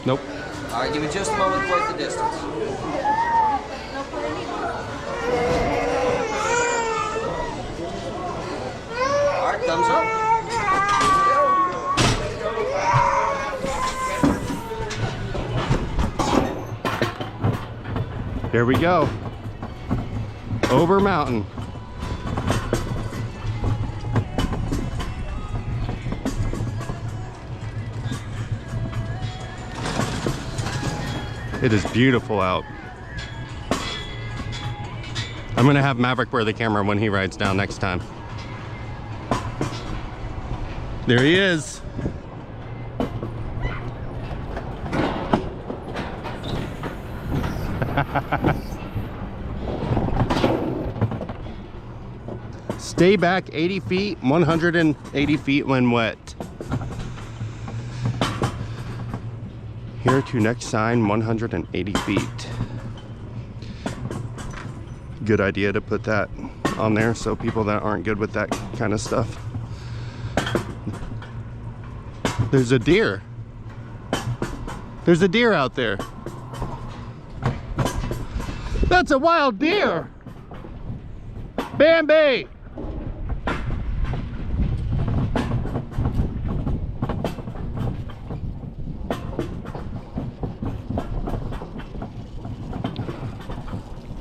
Nope. All right, give me just a moment to wait the distance. All right, thumbs up. Here we go. Ober Mountain. It is beautiful out. I'm gonna have Maverick wear the camera when he rides down next time. There he is. Stay back 80 feet, 180 feet when wet. Here to next sign, 180 feet. Good idea to put that on there so people that aren't good with that kind of stuff. There's a deer. There's a deer out there. That's a wild deer. Bambi.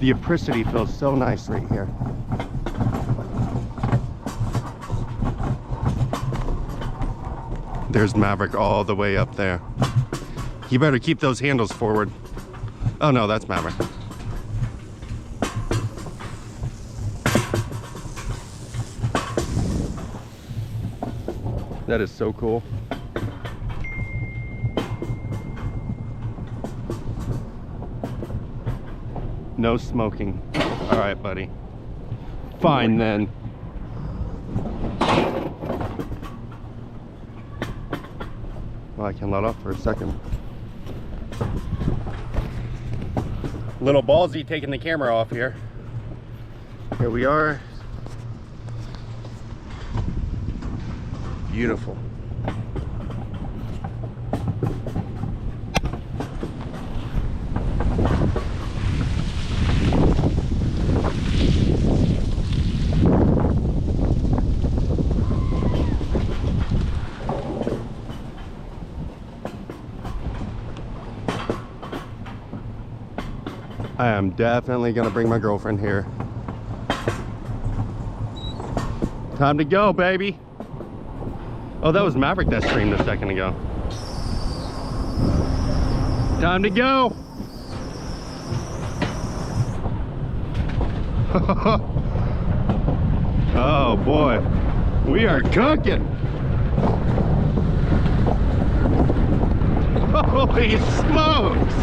The apricity feels so nice right here. There's Maverick all the way up there. You better keep those handles forward. Oh no, that's Maverick. That is so cool. No smoking. All right, buddy. Fine then. Well, I can let off for a second. Little ballsy taking the camera off here. Here we are. Beautiful. I am definitely gonna bring my girlfriend here. Time to go, baby. Oh, that was Maverick that screamed a second ago. Time to go. Oh boy, we are cooking. Holy smokes.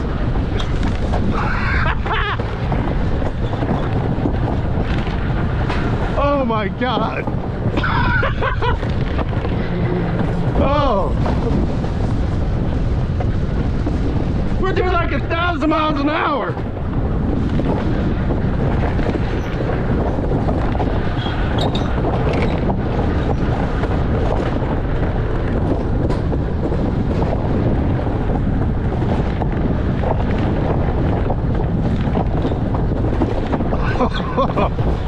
Oh my God. Oh. We're doing like 1,000 miles an hour.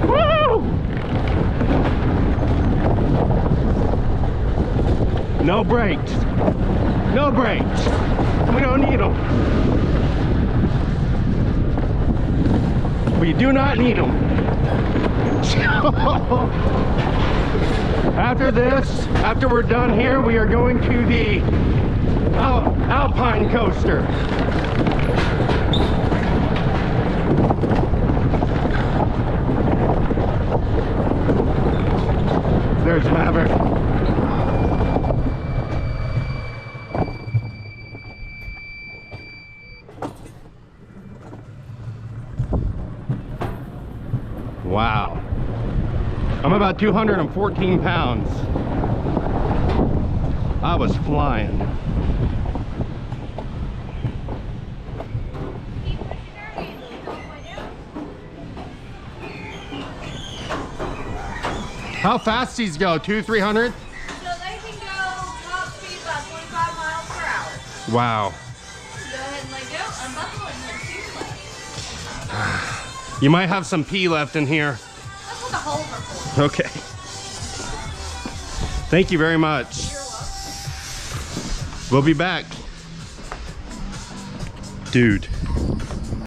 Woo! No brakes. No brakes. We don't need them. We do not need them. After this, after we're done here, we are going to the Alpine coaster. There's Maverick. Wow. I'm about 214 pounds. I was flying. How fast these go? 200, 300? So they can go top speed about 25 miles per hour. Wow. buffalo in there too. You might have some pee left in here. That's what the holes are for. Okay. Thank you very much. You're welcome. We'll be back. Dude.